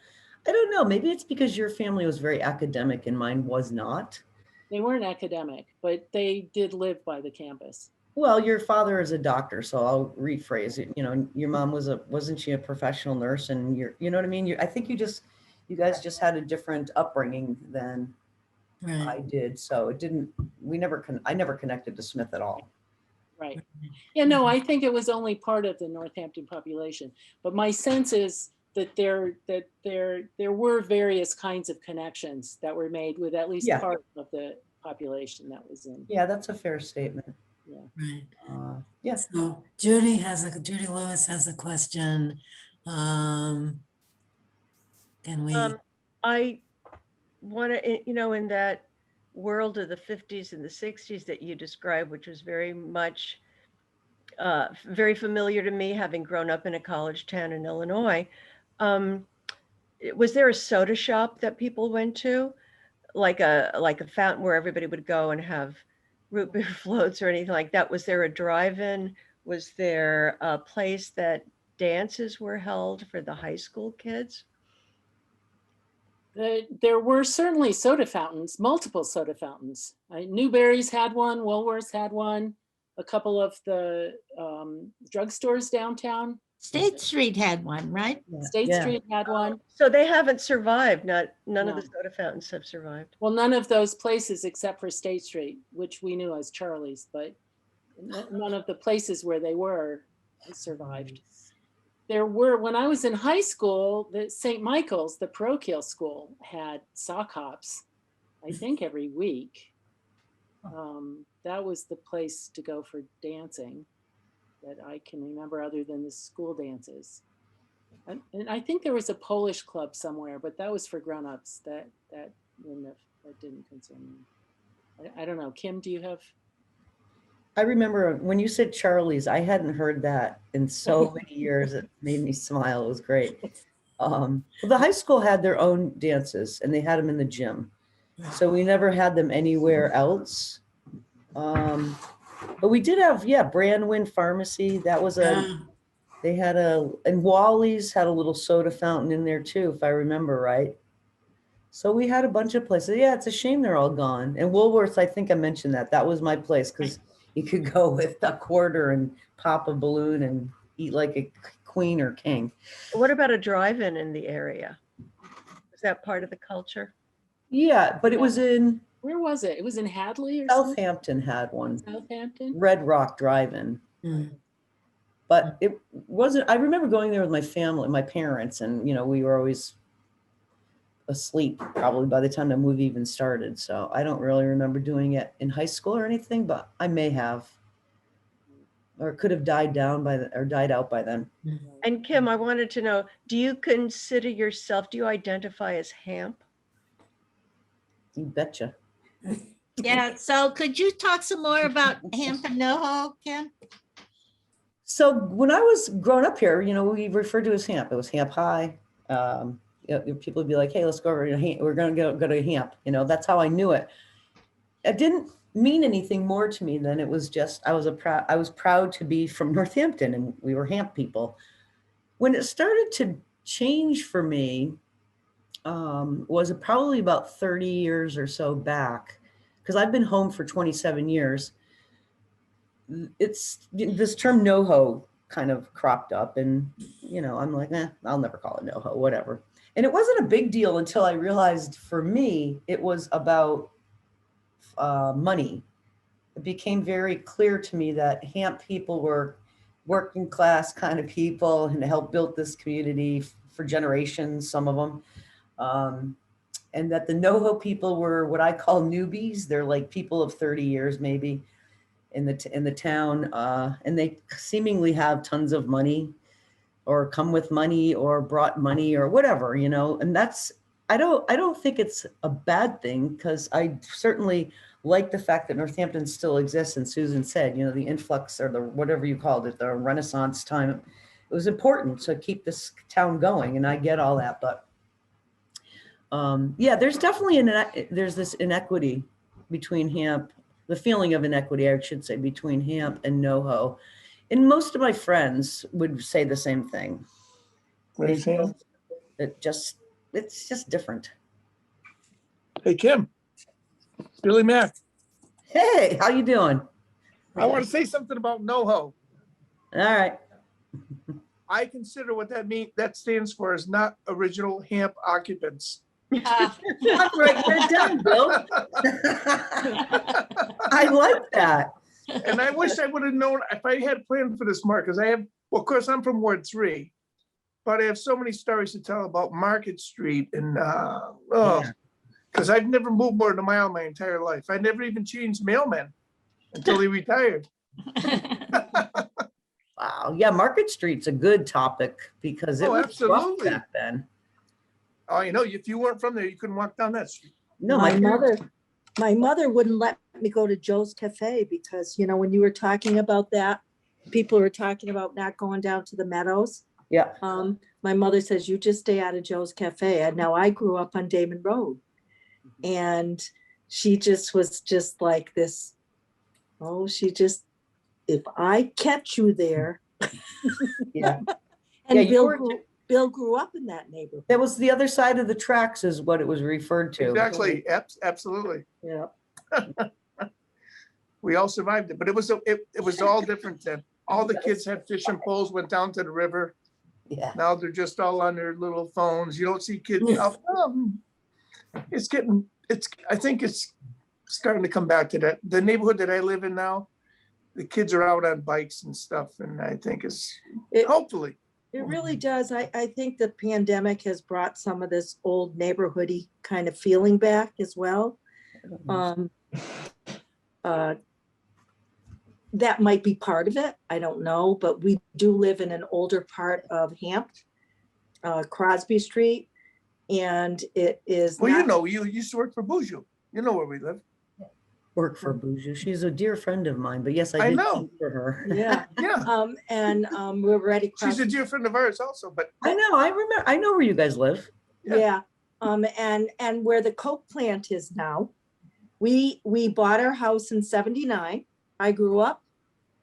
I don't know. Maybe it's because your family was very academic and mine was not. They weren't academic, but they did live by the campus. Well, your father is a doctor, so I'll rephrase it. You know, your mom wasn't she a professional nurse? And you know what I mean? I think you guys just had a different upbringing than I did. So I never connected to Smith at all. Right. Yeah, no, I think it was only part of the Northampton population, but my sense is that there were various kinds of connections that were made with at least part of the population that was in. Yeah, that's a fair statement. Yeah. Right. Yes. So Judy Lewis has a question. Can we? I want to, in that world of the 50s and the 60s that you described, which was very much very familiar to me, having grown up in a college town in Illinois. Was there a soda shop that people went to, like a fountain where everybody would go and have root beer floats or anything like that? Was there a drive-in? Was there a place that dances were held for the high school kids? There were certainly soda fountains, multiple soda fountains. Newberry's had one, Woolworth's had one, a couple of the drugstores downtown. State Street had one, right? State Street had one. So they haven't survived. None of the soda fountains have survived. Well, none of those places except for State Street, which we knew as Charlie's, but none of the places where they were survived. There were, when I was in high school, the St. Michael's, the parochial school, had sock hops, I think every week. That was the place to go for dancing that I can remember, other than the school dances. And I think there was a Polish club somewhere, but that was for grown-ups. That didn't concern me. I don't know. Kim, do you have? I remember when you said Charlie's, I hadn't heard that in so many years. It made me smile. It was great. Well, the high school had their own dances and they had them in the gym. So we never had them anywhere else. But we did have, Brandwin Pharmacy. That was they had and Wally's had a little soda fountain in there too, if I remember right. So we had a bunch of places. Yeah, it's a shame they're all gone. And Woolworths, I think I mentioned that. That was my place because you could go with a quarter and pop a balloon and eat like a queen or king. What about a drive-in in the area? Is that part of the culture? Yeah, but it was in Where was it? It was in Hadley or something? Southampton had one, Southampton? Red Rock Drive-In. Mm. But it wasn't, I remember going there with my family, my parents, and, you know, we were always asleep probably by the time the movie even started. So I don't really remember doing it in high school or anything, but I may have, or it could have died out by then. And Kim, I wanted to know, do you consider yourself, do you identify as Hamp? You betcha. Yeah, so could you talk some more about Hampton NoHo, Kim? So when I was growing up here, you know, we referred to as Hamp. It was Hamp High. You know, people would be like, "Hey, let's go over to Hamp. We're going to go to Hamp." You know, that's how I knew it. It didn't mean anything more to me than it was just I was proud to be from Northampton, and we were Hamp people. When it started to change for me, was probably about 30 years or so back, because I've been home for 27 years. It's this term NoHo kind of cropped up, and you know, I'm like, I'll never call it NoHo, whatever. And it wasn't a big deal until I realized for me it was about money. It became very clear to me that Hamp people were working class kind of people and helped build this community for generations, some of them. And that the NoHo people were what I call newbies. They're like people of 30 years maybe in the town, and they seemingly have tons of money, or come with money, or brought money, or whatever, you know. And that's I don't think it's a bad thing, because I certainly like the fact that Northampton still exists. And Susan said, you know, the influx, or the whatever you called it, the Renaissance time, it was important to keep this town going, and I get all that, but yeah, there's definitely there's this inequity between Hamp, the feeling of inequity, I should say, between Hamp and NoHo. And most of my friends would say the same thing. Raise hand. It's just different. Hey, Kim. Billy Mack. Hey, how you doing? I want to say something about NoHo. All right. I consider what that stands for is not original Hamp occupants. I'm writing that down, Bill. I like that. And I wish I would have known if I had planned for this, Mark, because well, of course, I'm from Ward 3, but I have so many stories to tell about Market Street and, because I've never moved more than a mile my entire life. I never even changed mailmen until he retired. Wow. Yeah, Market Street's a good topic, because it was rough absolutely. back then. Oh, you know, if you weren't from there, you couldn't walk down that street. No, my mother wouldn't let me go to Joe's Cafe because, you know, when you were talking about that, people were talking about not going down to the Meadows. Yeah. My mother says, you just stay out of Joe's Cafe. And now I grew up on Damon Road. And she just was just like this. Oh, if I kept you there. Yeah. And Yeah, Bill grew up in that neighborhood. That was the other side of the tracks, is what it was referred to. Exactly. Absolutely. Yeah. We all survived it, but it was all different then. All the kids had fishing poles, went down to the river. Yeah. Now they're just all on their little phones. You don't see kids. I think it's starting to come back to that. The neighborhood that I live in now, the kids are out on bikes and stuff, and I think hopefully. It really does. I think the pandemic has brought some of this old neighborhoody kind of feeling back as well. That might be part of it. I don't know, but we do live in an older part of Hamp, Crosby Street, and it is. Well, you know, you used to work for Boujou. You know where we live. Work for Boujou. She's a dear friend of mine, but yes, I did know. work for her. Yeah. Yeah. We're ready. She's a dear friend of ours also, but I know where you guys live. Yeah. And where the Coke plant is now, we bought our house in 79. I grew up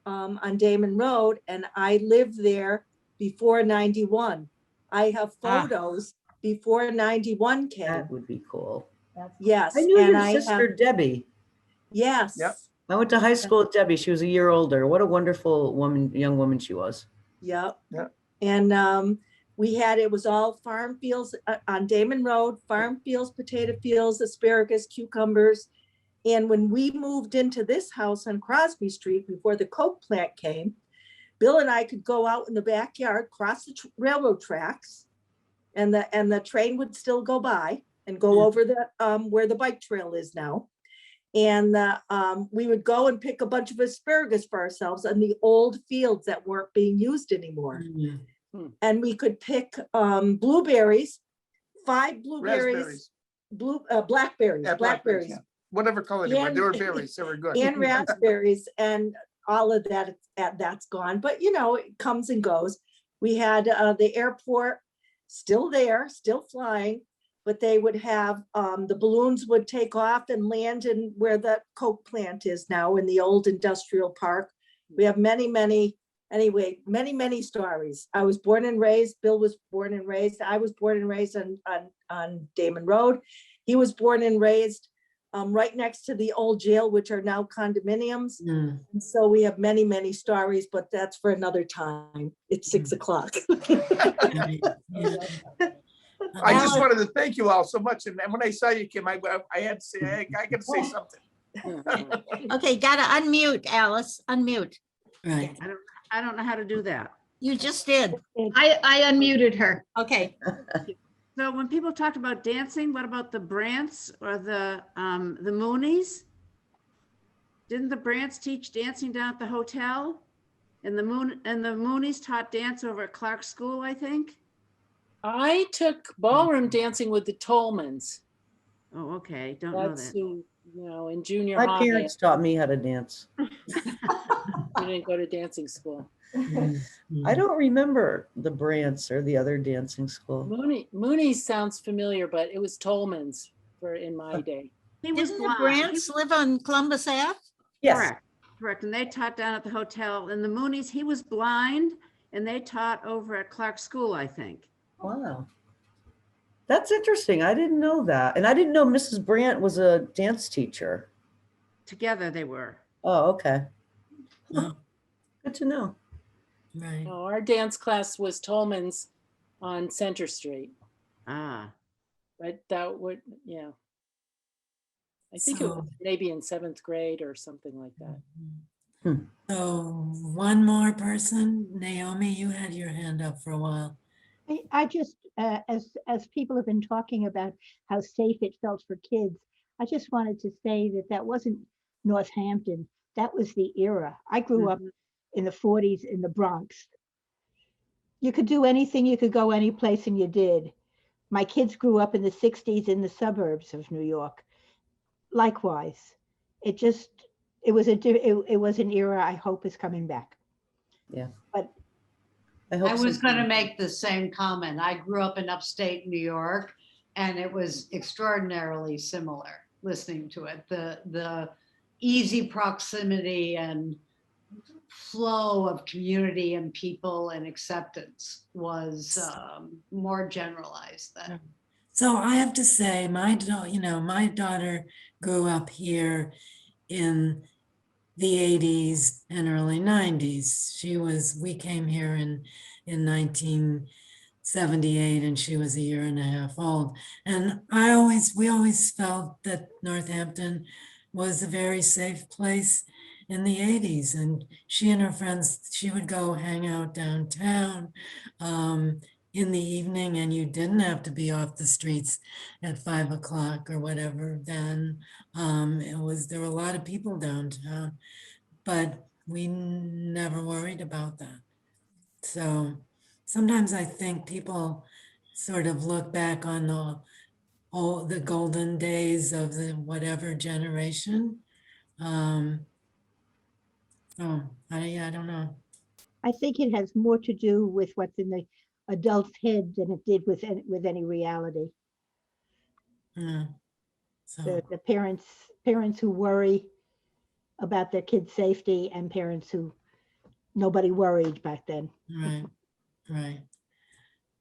on Damon Road, and I lived there before 91. I have photos before 91 came. That would be cool. Yes. I knew and your I sister have- Debbie. Yes. Yep. I went to high school with Debbie. She was a year older. What a wonderful woman, young woman she was. Yep. Yep. And it was all farm fields on Damon Road, farm fields, potato fields, asparagus, cucumbers. And when we moved into this house on Crosby Street before the Coke plant came, Bill and I could go out in the backyard, cross the railroad tracks, and the train would still go by and go over the where the bike trail is now. And we would go and pick a bunch of asparagus for ourselves on the old fields that weren't being used anymore. Mm. And we could pick blueberries, 5 blueberries, Raspberries. blackberries, Yeah, blackberries, yeah. Whatever color they were. They were And- berries. They were good. and raspberries, and all of that, that's gone. But it comes and goes. We had the airport still there, still flying, but they would have, the balloons would take off and land in where the Coke plant is now, in the old industrial park. We have many, many stories. I was born and raised, Bill was born and raised, I was born and raised on Damon Road. He was born and raised right next to the old jail, which are now condominiums. Mm. And so we have many, many stories, but that's for another time. It's 6 o'clock. Right, yeah. I just Alice- wanted to thank you all so much. And when I saw you, Kim, I had to say, I got to say something. Okay, gotta unmute, Alice, unmute. Right. I don't know how to do that. You just did. I unmuted her. Okay, So when people talked about dancing, what about the Brants or the Moonies? Didn't the Brants teach dancing down at the hotel? And the Moonies taught dance over at Clark School, I think. I took ballroom dancing with the Tolmans. Oh, okay, don't know That's that. who, in junior My high, parents taught me how to dance. you didn't go to dancing school. Mm, I mm. don't remember the Brants or the other dancing school. Mooney sounds familiar, but it was Tolman's in my day. He was didn't the blind. Brants live on Columbus Ave? Yes, Correct, correct. And they taught down at the hotel. And the Moonies, he was blind, and they taught over at Clark School, I think. wow. That's interesting. I didn't know that. And I didn't know Mrs. Brant was a dance teacher. Together they were. Oh, okay. Oh, Good to know. right. No, our dance class was Tolman's on Center Street, Ah, but that would, yeah. I think it was So- maybe in 7th grade or something like that. So one more person, Naomi, you had your hand up for a while. I just, as people have been talking about how safe it felt for kids, I just wanted to say that wasn't Northampton. That was the era. I grew up in the 40s in the Bronx. You could do anything, you could go any place, and you did. My kids grew up in the 60s in the suburbs of New York. Likewise, it was an era I hope is coming back. I hope I so was going to too. make the same comment. I grew up in upstate New York, and it was extraordinarily similar listening to it. The easy proximity and flow of community and people and acceptance was more generalized then. So I have to say, my daughter grew up here in the 80s and early 90s. We came here in 1978, and she was a year and a half old. And we always felt that Northampton was a very safe place in the 80s. And she and her friends, she would go hang out downtown in the evening, and you didn't have to be off the streets at 5 o'clock or whatever then. There were a lot of people downtown, but we never worried about that. So sometimes I think people sort of look back on the golden days of the whatever generation. I don't know. I think it has more to do with what's in the adult's head than it did with any reality. Yeah. So, The parents who worry about their kids' safety, and parents who nobody worried back then. right, right.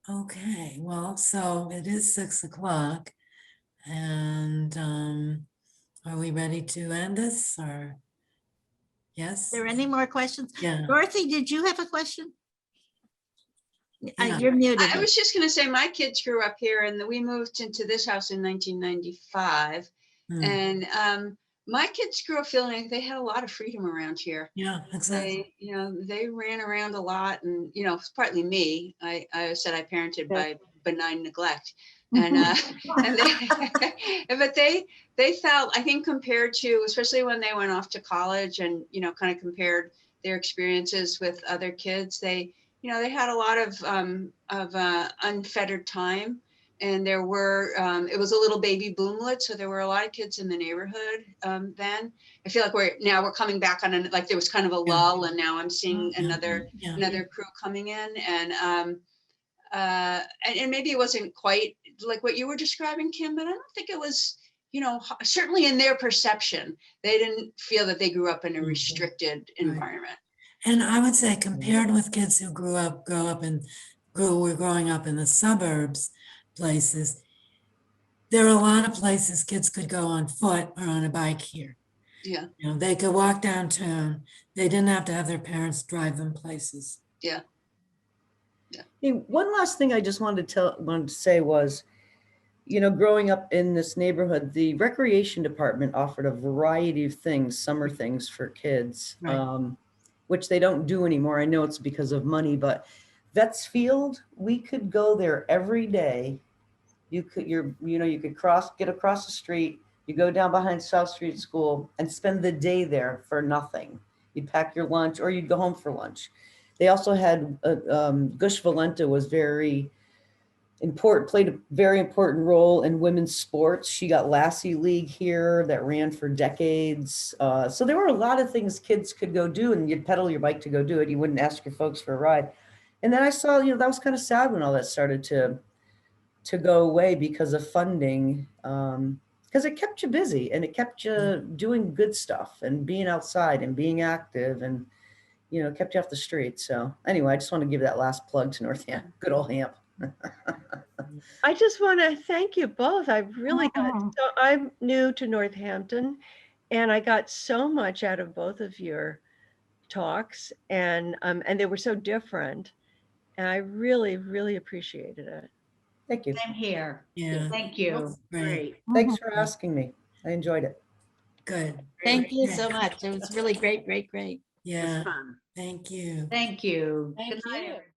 Okay, well, so it is 6 o'clock. And are we ready to end this or? Yes? There any more questions? Yeah. Dorothy, did you have a question? Yeah. You're muted. I was just gonna say, my kids grew up here and we moved into this house in 1995. Hmm. And my kids grew up feeling like they had a lot of freedom around here. Yeah, exactly. They ran around a lot and, it's partly me. I said I parented by benign neglect. And, and but they felt, I think compared to, especially when they went off to college and, kind of compared their experiences with other kids, they had a lot of unfettered time. And there were, it was a little baby boomlet. So there were a lot of kids in the neighborhood then. I feel like we're coming back on, like there was kind of a lull and now I'm seeing another crew coming in. And maybe it wasn't quite like what you were describing, Kim, but I don't think it was, certainly in their perception, they didn't feel that they grew up in a restricted environment. And I would say compared with kids who were growing up in the suburbs places, there are a lot of places kids could go on foot or on a bike here. Yeah. They could walk downtown. They didn't have to have their parents drive them places. Yeah. Hey, one last thing I just wanted to say was, growing up in this neighborhood, the recreation department offered a variety of things, summer things for kids, Right. which they don't do anymore. I know it's because of money, but Vets Field, we could go there every day. You could get across the street, you go down behind South Street School and spend the day there for nothing. You'd pack your lunch or you'd go home for lunch. They also had, Gush Valenta was played a very important role in women's sports. She got Lassie League here that ran for decades. So there were a lot of things kids could go do, and you'd pedal your bike to go do it. You wouldn't ask your folks for a ride. And then I saw, that was kind of sad when all that started to go away because of funding, because it kept you busy and it kept you doing good stuff and being outside and being active and, kept you off the street. So anyway, I just want to give that last plug to Northampton, good old Hamp. I just want to thank you both. I really I'm new to Northampton and I got so much out of both of your talks and they were so different. And I really, really appreciated it. Thank you. Same here. Yeah. Thank you. Great. Thanks for asking me. I enjoyed it. Good. Thank you so much. It was really great, great, great. Yeah. Fun. Thank you. Thank you. Thank Good night, you. everybody.